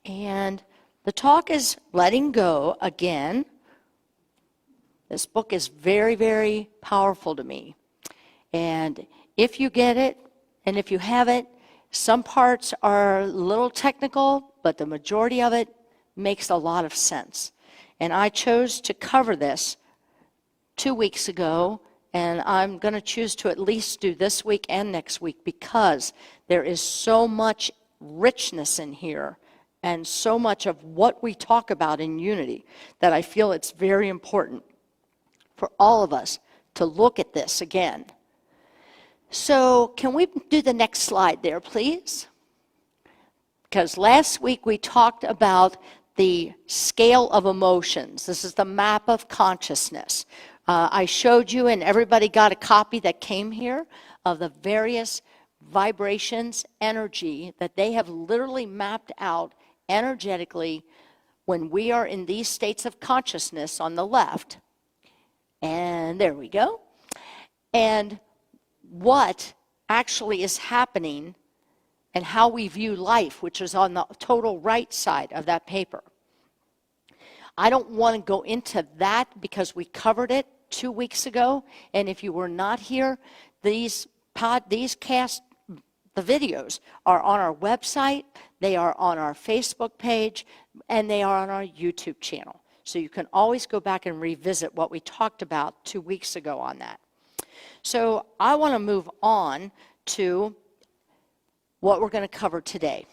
And the talk is Letting Go again. This book is very, very powerful to me. And if you get it, and if you haven't, some parts are a little technical, but the majority of it makes a lot of sense. And I chose to cover this 2 weeks ago, and I'm going to choose to at least do this week and next week because there is so much richness in here and so much of what we talk about in unity that I feel it's very important for all of us to look at this again. So can we do the next slide there, please? Because last week we talked about the scale of emotions. This is the map of consciousness. I showed you, and everybody got a copy that came here, of the various vibrations, energy, that they have literally mapped out energetically when we are in these states of consciousness on the left. And there we go. And what actually is happening and how we view life, which is on the total right side of that paper. I don't want to go into that because we covered it 2 weeks ago. And if you were not here, the videos are on our website, they are on our Facebook page, and they are on our YouTube channel. So you can always go back and revisit what we talked about 2 weeks ago on that. So I want to move on to what we're going to cover today.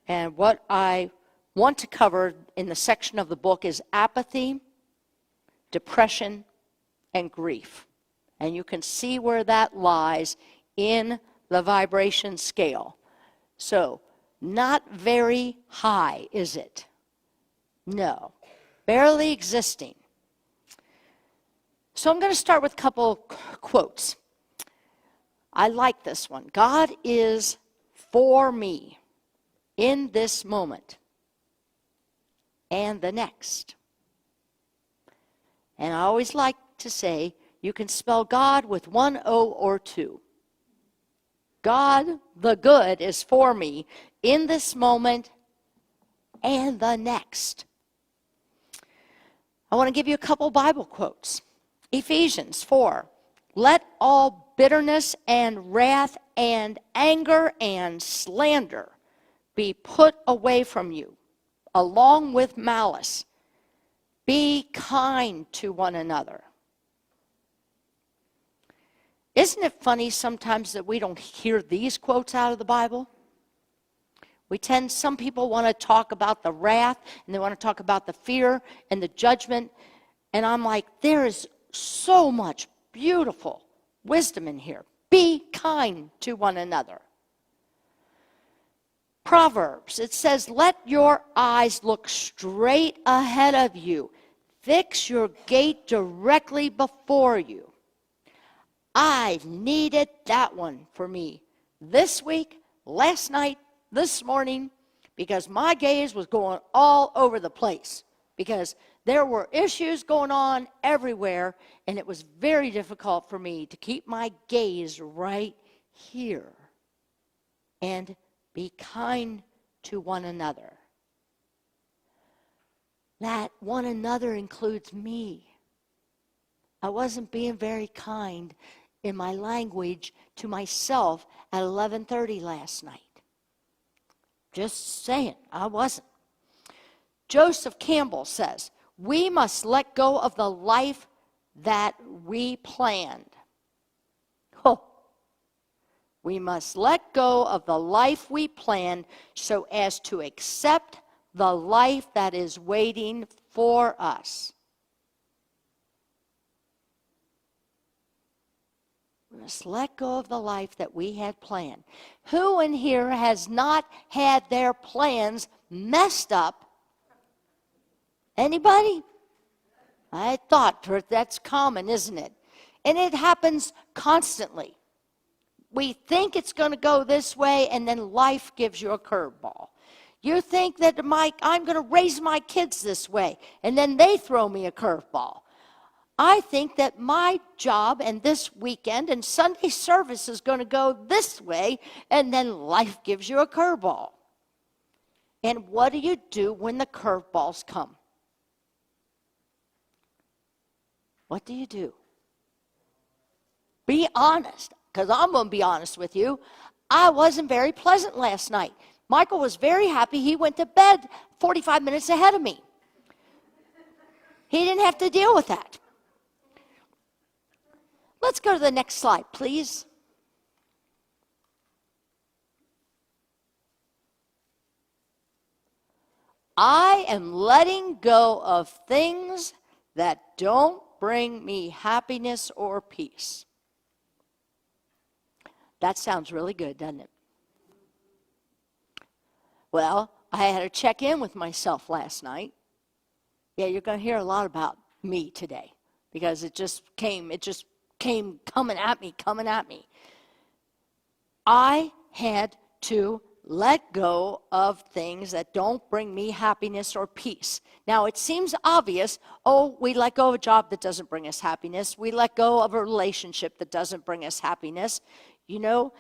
And what I want to cover in the section of the book is apathy, depression, and grief. And you can see where that lies in the vibration scale. So, not very high, is it? No, barely existing. So I'm going to start with a couple quotes. I like this one. God is for me in this moment and the next. And I always like to say, you can spell God with one O or two. God, the good, is for me in this moment and the next. I want to give you a couple Bible quotes. Ephesians 4, let all bitterness and wrath and anger and slander be put away from you, along with malice. Be kind to one another. Isn't it funny sometimes that we don't hear these quotes out of the Bible? Some people want to talk about the wrath, and they want to talk about the fear and the judgment. And I'm like, there is so much beautiful wisdom in here. Be kind to one another. Proverbs, it says, let your eyes look straight ahead of you. Fix your gait directly before you. I needed that one for me this week, last night, this morning, because my gaze was going all over the place, because there were issues going on everywhere, and it was very difficult for me to keep my gaze right here and be kind to one another. That one another includes me. I wasn't being very kind in my language to myself at 11:30 last night. Just saying, I wasn't. Joseph Campbell says, we must let go of the life that we planned. Oh, we must let go of the life we planned so as to accept the life that is waiting for us. We must let go of the life that we had planned. Who in here has not had their plans messed up? Anybody? I thought that's common, isn't it? And it happens constantly. We think it's going to go this way, and then life gives you a curveball. You think that I'm going to raise my kids this way, and then they throw me a curveball. I think that my job and this weekend and Sunday service is going to go this way, and then life gives you a curveball. And what do you do when the curveballs come? What do you do? Be honest, because I'm going to be honest with you. I wasn't very pleasant last night. Michael was very happy. He went to bed 45 minutes ahead of me. He didn't have to deal with that. Let's go to the next slide, please. I am letting go of things that don't bring me happiness or peace. That sounds really good, doesn't it? Well, I had to check in with myself last night. Yeah, you're going to hear a lot about me today because it just came coming at me. I had to let go of things that don't bring me happiness or peace. Now, it seems obvious, we let go of a job that doesn't bring us happiness. We let go of a relationship that doesn't bring us happiness. You know,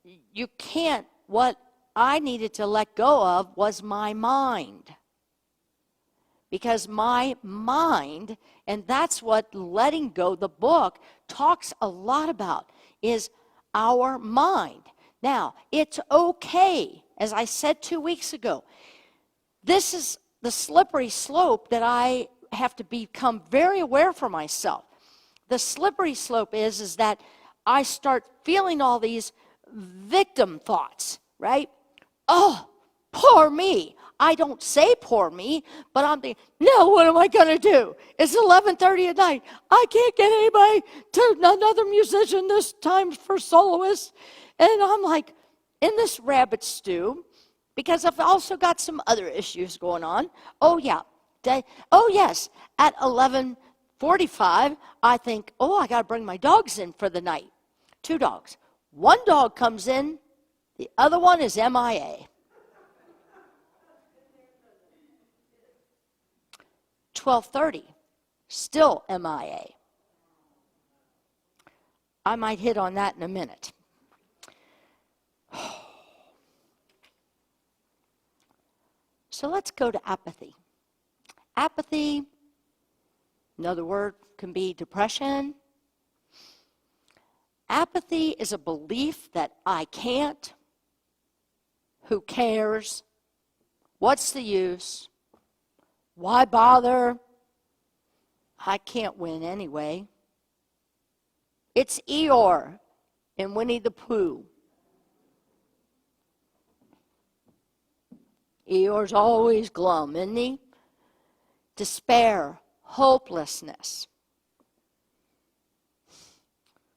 you can't. What I needed to let go of was my mind. Because my mind, and that's what letting go, the book, talks a lot about, is our mind. Now, it's okay, as I said 2 weeks ago, this is the slippery slope that I have to become very aware for myself. The slippery slope is that I start feeling all these victim thoughts, right? Oh, poor me. I don't say poor me, but I'm thinking, no, what am I going to do? It's 11:30 at night. I can't get anybody to another musician this time for soloists. And I'm like in this rabbit stew because I've also got some other issues going on. Oh, yeah. Yes. At 11:45, I think, I got to bring my dogs in for the night. 2 dogs. One dog comes in. The other one is MIA. 12:30, still MIA. I might hit on that in a minute. So let's go to apathy. Apathy, another word can be depression. Apathy is a belief that I can't, who cares, what's the use, why bother, I can't win anyway. It's Eeyore in Winnie the Pooh. Eeyore's always glum, isn't he? Despair, hopelessness.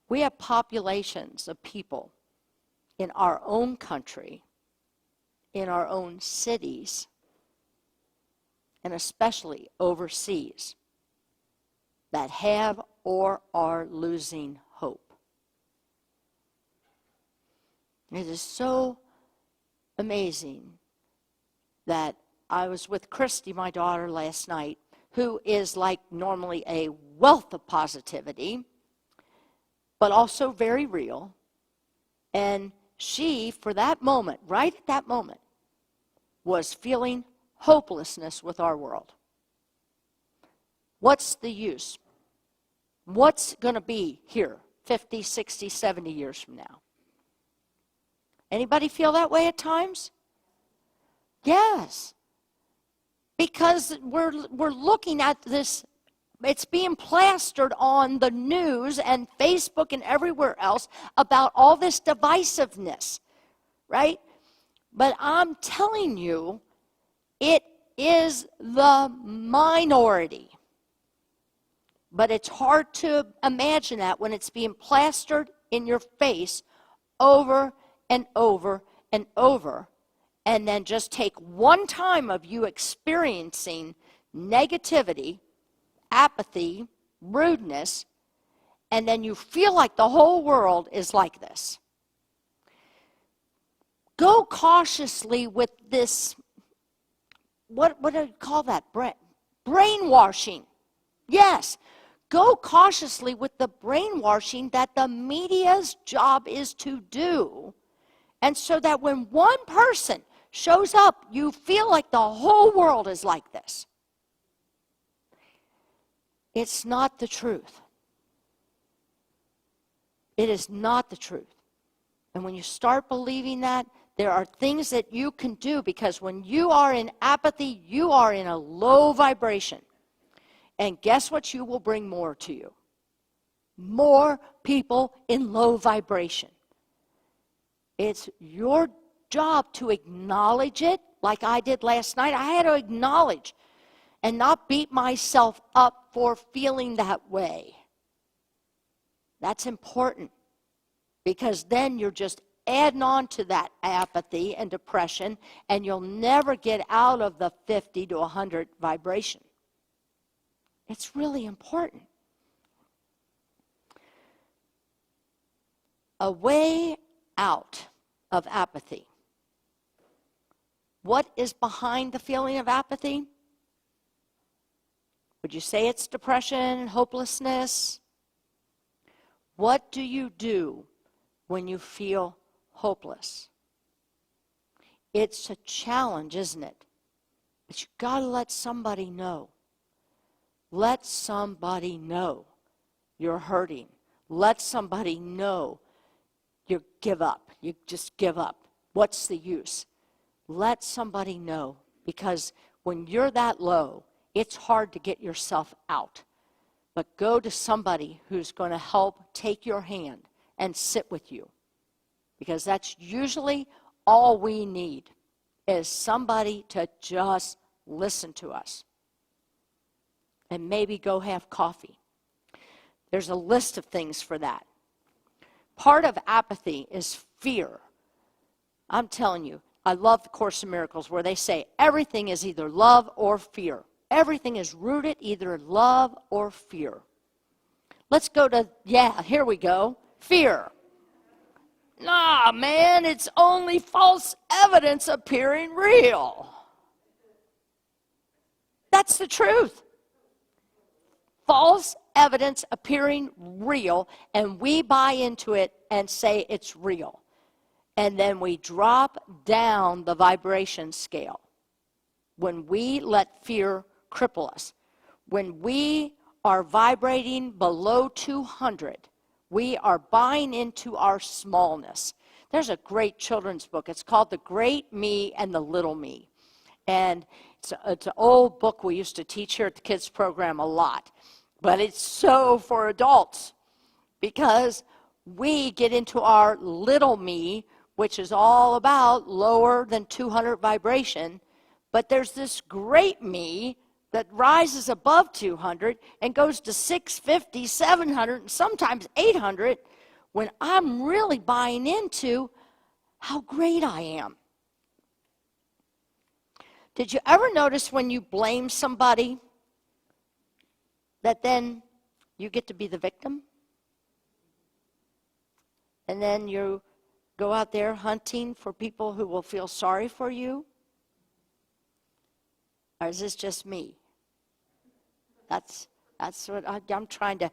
We have populations of people in our own country, in our own cities, and especially overseas, that have or are losing hope. It is so amazing that I was with Christy, my daughter, last night, who is like normally a wealth of positivity, but also very real. And she, for that moment, right at that moment, was feeling hopelessness with our world. What's the use? What's going to be here 50, 60, 70 years from now? Anybody feel that way at times? Yes. Because we're looking at this, it's being plastered on the news and Facebook and everywhere else about all this divisiveness, right? But I'm telling you, it is the minority. But it's hard to imagine that when it's being plastered in your face over and over and over. And then just take one time of you experiencing negativity, apathy, rudeness, and then you feel like the whole world is like this. Go cautiously with this, what do you call that? Brainwashing. Yes. Go cautiously with the brainwashing that the media's job is to do. And so that when one person shows up, you feel like the whole world is like this. It's not the truth. It is not the truth. And when you start believing that, there are things that you can do, because when you are in apathy, you are in a low vibration. And guess what you will bring more to you? More people in low vibration. It's your job to acknowledge it, like I did last night. I had to acknowledge and not beat myself up for feeling that way. That's important, because then you're just adding on to that apathy and depression, and you'll never get out of the 50 to 100 vibration. It's really important. A way out of apathy. What is behind the feeling of apathy? Would you say it's depression, hopelessness? What do you do when you feel hopeless? It's a challenge, isn't it? But you've got to let somebody know. Let somebody know you're hurting. Let somebody know you give up. You just give up. What's the use? Let somebody know, because when you're that low, it's hard to get yourself out. But go to somebody who's going to help take your hand and sit with you, because that's usually all we need, is somebody to just listen to us. And maybe go have coffee. There's a list of things for that. Part of apathy is fear. I'm telling you, I love the Course in Miracles, where they say everything is either love or fear. Everything is rooted either in love or fear. Let's go to, here we go, fear. Nah, man, it's only false evidence appearing real. That's the truth. False evidence appearing real, and we buy into it and say it's real. And then we drop down the vibration scale when we let fear cripple us. When we are vibrating below 200, we are buying into our smallness. There's a great children's book. It's called The Great Me and the Little Me. And it's an old book we used to teach here at the kids program a lot. But it's so for adults, because we get into our little me, which is all about lower than 200 vibration. But there's this great me that rises above 200 and goes to 650, 700, and sometimes 800, when I'm really buying into how great I am. Did you ever notice when you blame somebody that then you get to be the victim? And then you go out there hunting for people who will feel sorry for you? Or is this just me? That's what I'm trying to,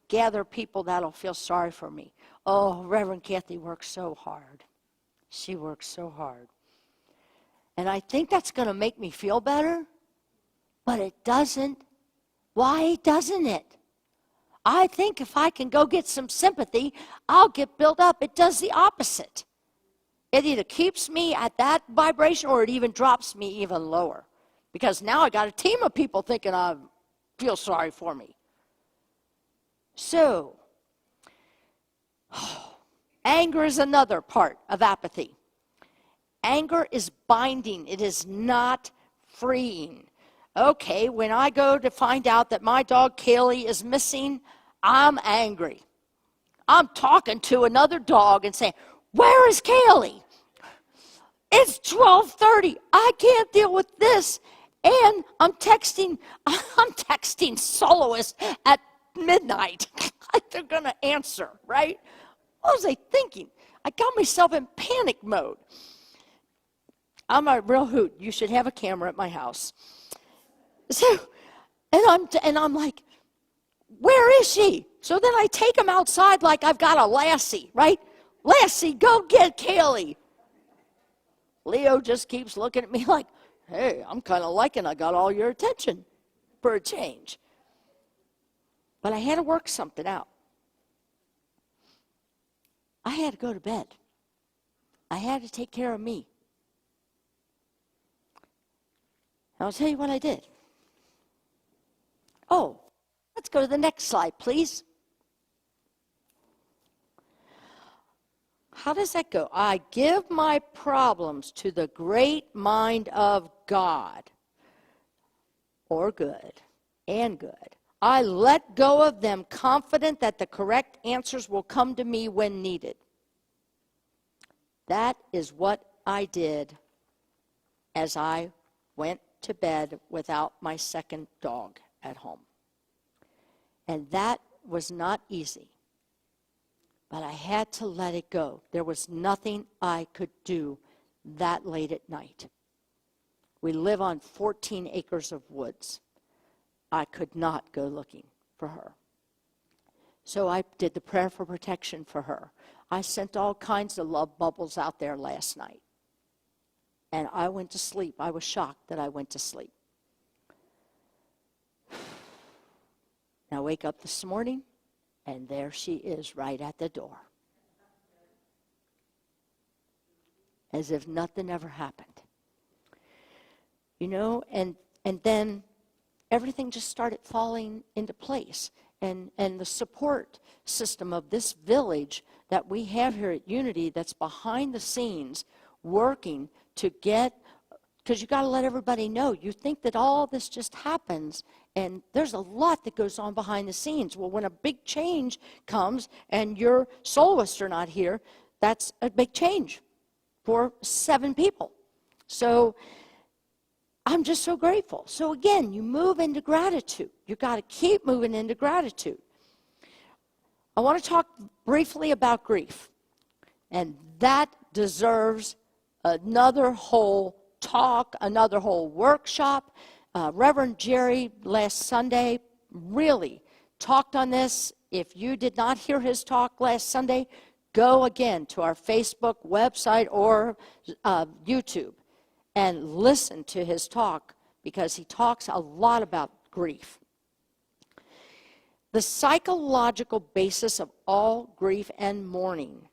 gather people that'll feel sorry for me. Oh, Reverend Kathy works so hard. She works so hard. And I think that's going to make me feel better, but it doesn't. Why doesn't it? I think if I can go get some sympathy, I'll get built up. It does the opposite. It either keeps me at that vibration, or it even drops me even lower. Because now I got a team of people thinking I feel sorry for me. So, anger is another part of apathy. Anger is binding. It is not freeing. Okay, when I go to find out that my dog Kaylee is missing, I'm angry. I'm talking to another dog and saying, "Where is Kaylee? It's 12:30. I can't deal with this." And I'm texting soloists at midnight. They're going to answer, right? What was I thinking? I got myself in panic mode. I'm a real hoot. You should have a camera at my house. So, and I'm like, where is she? So then I take him outside like I've got a Lassie, right? Lassie, go get Kaylee. Leo just keeps looking at me like, hey, I'm kind of liking I got all your attention for a change. But I had to work something out. I had to go to bed. I had to take care of me. I'll tell you what I did. Oh, let's go to the next slide, please. How does that go? I give my problems to the great mind of God, or good, and good. I let go of them, confident that the correct answers will come to me when needed. That is what I did as I went to bed without my second dog at home. And that was not easy. But I had to let it go. There was nothing I could do that late at night. We live on 14 acres of woods. I could not go looking for her. So I did the prayer for protection for her. I sent all kinds of love bubbles out there last night. And I went to sleep. I was shocked that I went to sleep. Now I wake up this morning, and there she is right at the door. As if nothing ever happened. You know, and then everything just started falling into place. And the support system of this village that we have here at Unity that's behind the scenes working to get, because you got to let everybody know. You think that all this just happens, and there's a lot that goes on behind the scenes. Well, when a big change comes and your soloists are not here, that's a big change for 7 people. So I'm just so grateful. So again, you move into gratitude. You got to keep moving into gratitude. I want to talk briefly about grief. And that deserves another whole talk, another whole workshop. Reverend Jerry last Sunday really talked on this. If you did not hear his talk last Sunday, go again to our Facebook website or YouTube and listen to his talk, because he talks a lot about grief. The psychological basis of all grief and mourning.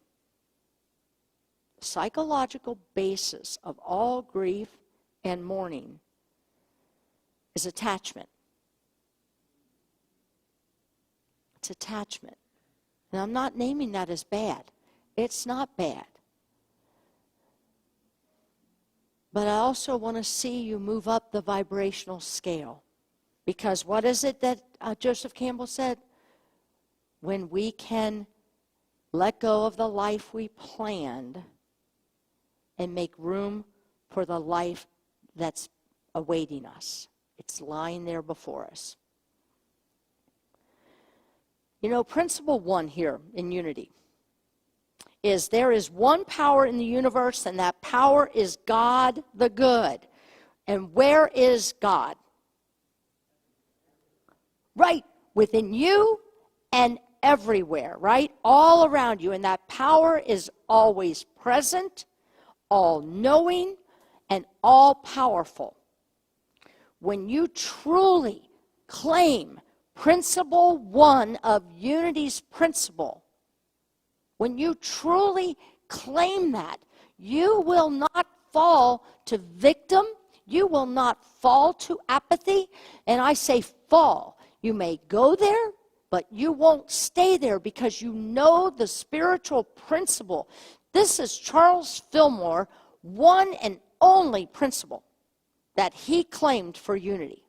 Psychological basis of all grief and mourning is attachment. It's attachment. And I'm not naming that as bad. It's not bad. But I also want to see you move up the vibrational scale. Because what is it that Joseph Campbell said? When we can let go of the life we planned and make room for the life that's awaiting us. It's lying there before us. You know, principle 1 here in Unity is there is one power in the universe, and that power is God the good. And where is God? Right within you and everywhere, right? All around you. And that power is always present, all-knowing, and all-powerful. When you truly claim principle 1 of Unity's principle, when you truly claim that, you will not fall to victim. You will not fall to apathy. And I say fall. You may go there, but you won't stay there, because you know the spiritual principle. This is Charles Fillmore, one and only principle that he claimed for Unity.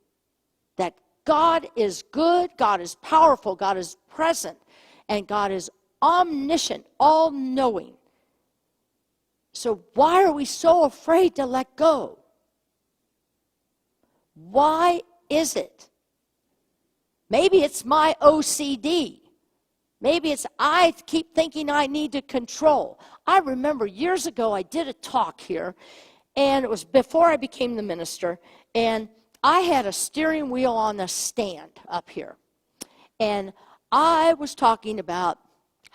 That God is good, God is powerful, God is present, and God is omniscient, all-knowing. So why are we so afraid to let go? Why is it? Maybe it's my OCD. Maybe it's I keep thinking I need to control. I remember years ago I did a talk here, and it was before I became the minister, and I had a steering wheel on the stand up here. And I was talking about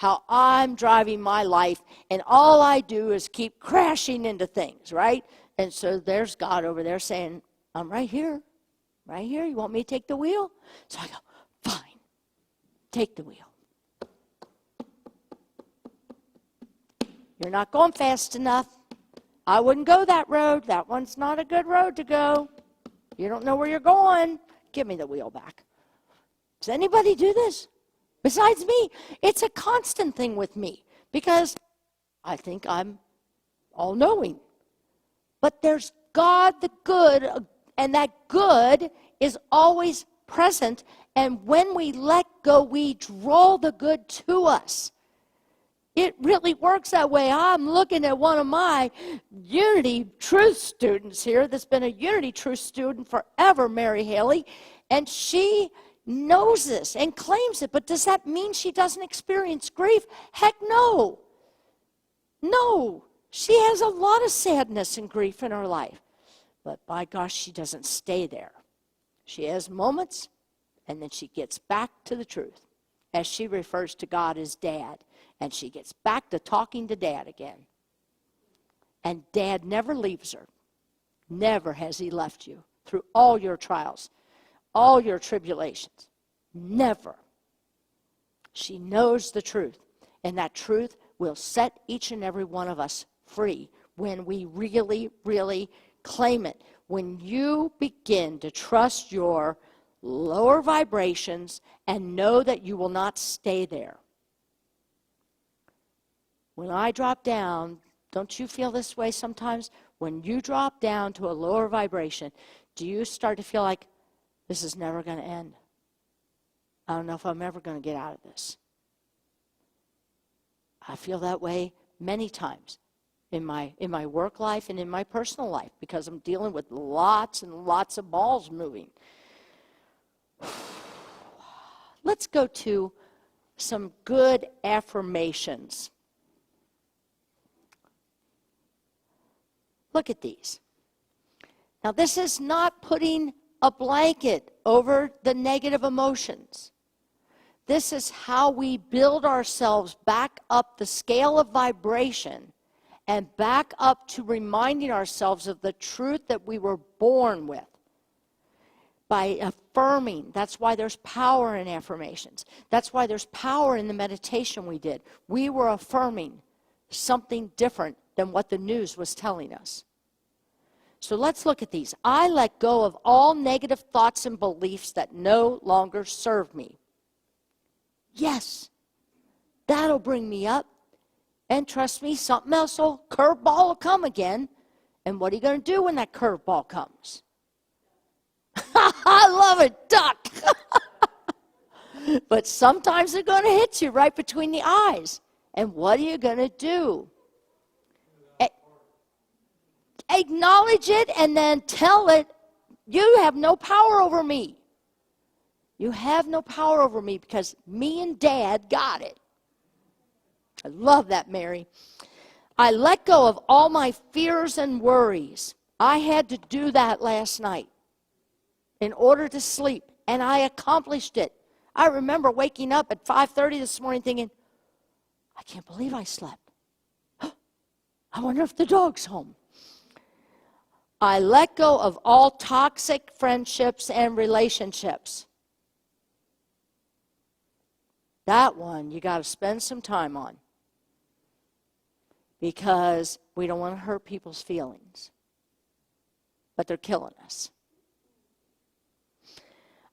how I'm driving my life, and all I do is keep crashing into things, right? And so there's God over there saying, I'm right here. Right here. You want me to take the wheel? So I go, fine. Take the wheel. You're not going fast enough. I wouldn't go that road. That one's not a good road to go. You don't know where you're going. Give me the wheel back. Does anybody do this? Besides me, it's a constant thing with me because I think I'm all-knowing. But there's God the good, and that good is always present. And when we let go, we draw the good to us. It really works that way. I'm looking at one of my Unity Truth students here that's been a Unity Truth student forever, Mary Haley, and she knows this and claims it. But does that mean she doesn't experience grief? Heck no. No. She has a lot of sadness and grief in her life. But by gosh, she doesn't stay there. She has moments, and then she gets back to the truth as she refers to God as Dad. And she gets back to talking to Dad again. And Dad never leaves her. Never has he left you through all your trials, all your tribulations. Never. She knows the truth. And that truth will set each and every one of us free when we really, really claim it. When you begin to trust your lower vibrations and know that you will not stay there. When I drop down, don't you feel this way sometimes? When you drop down to a lower vibration, do you start to feel like this is never going to end? I don't know if I'm ever going to get out of this. I feel that way many times in my work life and in my personal life because I'm dealing with lots and lots of balls moving. Let's go to some good affirmations. Look at these. Now, this is not putting a blanket over the negative emotions. This is how we build ourselves back up the scale of vibration and back up to reminding ourselves of the truth that we were born with. By affirming, that's why there's power in affirmations. That's why there's power in the meditation we did. We were affirming something different than what the news was telling us. So let's look at these. I let go of all negative thoughts and beliefs that no longer serve me. Yes, that'll bring me up. And trust me, something else curveball will come again. And what are you going to do when that curveball comes? I love it, duck. But sometimes they're going to hit you right between the eyes. And what are you going to do? Acknowledge it and then tell it, you have no power over me. You have no power over me because me and Dad got it. I love that, Mary. I let go of all my fears and worries. I had to do that last night in order to sleep, and I accomplished it. I remember waking up at 5:30 this morning thinking, I can't believe I slept. I wonder if the dog's home. I let go of all toxic friendships and relationships. That one you got to spend some time on because we don't want to hurt people's feelings, but they're killing us.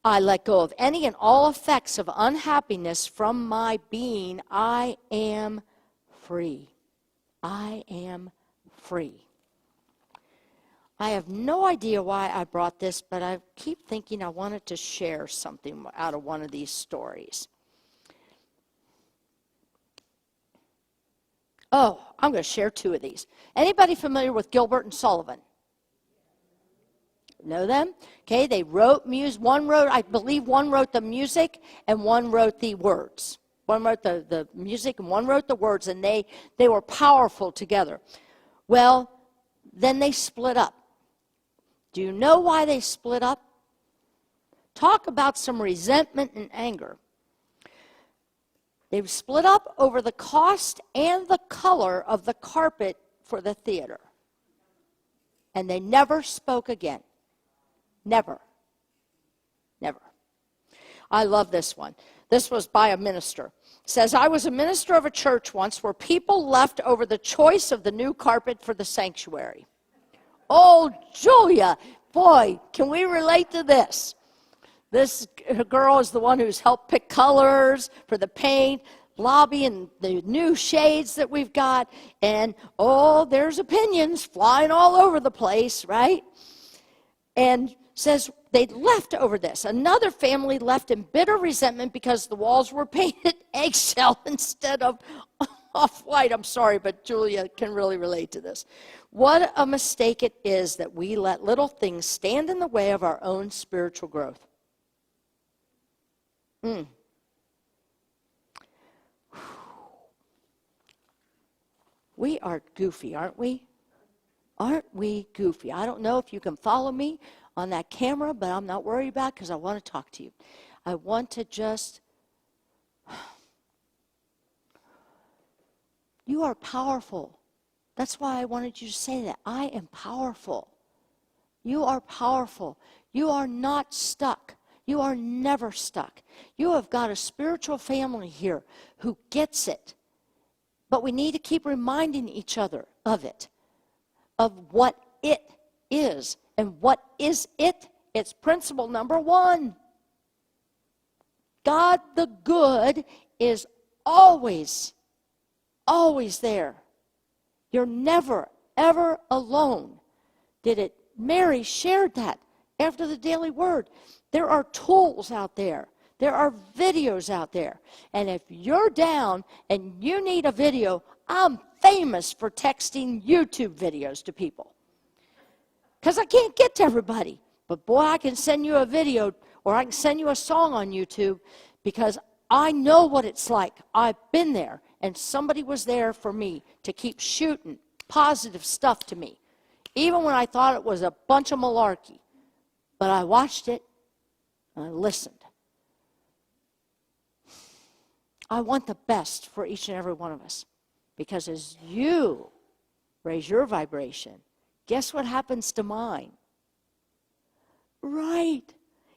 I let go of any and all effects of unhappiness from my being. I am free. I am free. I have no idea why I brought this, but I keep thinking I wanted to share something out of one of these stories. Oh, I'm going to share two of these. Anybody familiar with Gilbert and Sullivan? Know them? Okay, they wrote music. I believe one wrote the music and one wrote the words. One wrote the music and one wrote the words, and they were powerful together. Well, then they split up. Do you know why they split up? Talk about some resentment and anger. They split up over the cost and the color of the carpet for the theater. And they never spoke again. Never. Never. I love this one. This was by a minister. It says, I was a minister of a church once where people left over the choice of the new carpet for the sanctuary. Oh, Julia, boy, can we relate to this? This girl is the one who's helped pick colors for the paint, lobby, and the new shades that we've got. And, oh, there's opinions flying all over the place, right? And says they left over this. Another family left in bitter resentment because the walls were painted eggshell instead of off-white. I'm sorry, but Julia can really relate to this. What a mistake it is that we let little things stand in the way of our own spiritual growth. We are goofy, aren't we? Aren't we goofy? I don't know if you can follow me on that camera, but I'm not worried about it because I want to talk to you. I want to just... You are powerful. That's why I wanted you to say that. I am powerful. You are powerful. You are not stuck. You are never stuck. You have got a spiritual family here who gets it. But we need to keep reminding each other of it, of what it is. And what is it? It's principle number 1. God the good is always, always there. You're never, ever alone. Mary shared that after the daily word. There are tools out there. There are videos out there. And if you're down and you need a video, I'm famous for texting YouTube videos to people. Because I can't get to everybody. But boy, I can send you a video or I can send you a song on YouTube because I know what it's like. I've been there. And somebody was there for me to keep shooting positive stuff to me. Even when I thought it was a bunch of malarkey. But I watched it and I listened. I want the best for each and every one of us. Because as you raise your vibration, guess what happens to mine? Right.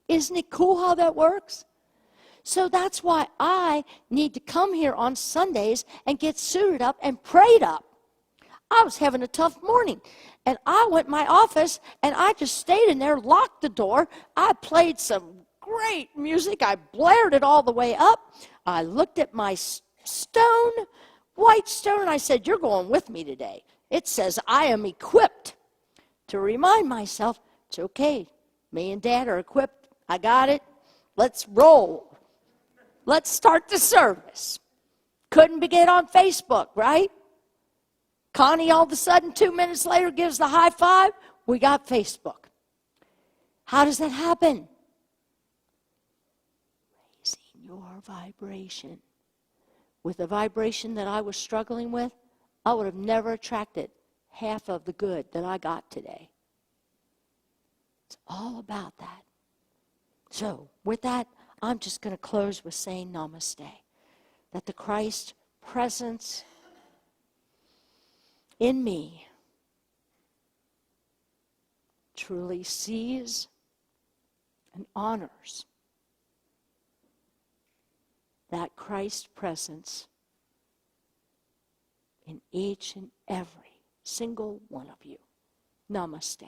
Isn't it cool how that works? So that's why I need to come here on Sundays and get suited up and prayed up. I was having a tough morning. And I went in my office and I just stayed in there, locked the door. I played some great music. I blared it all the way up. I looked at my stone, white stone, and I said, you're going with me today. It says I am equipped to remind myself, it's okay. Me and Dad are equipped. I got it. Let's roll. Let's start the service. Couldn't get on Facebook, right? Connie all of a sudden 2 minutes later gives the high five. We got Facebook. How does that happen? Raising your vibration. With the vibration that I was struggling with, I would have never attracted half of the good that I got today. It's all about that. So, with that, I'm just going to close with saying namaste. That the Christ presence in me truly sees and honors that Christ presence in each and every single one of you. Namaste.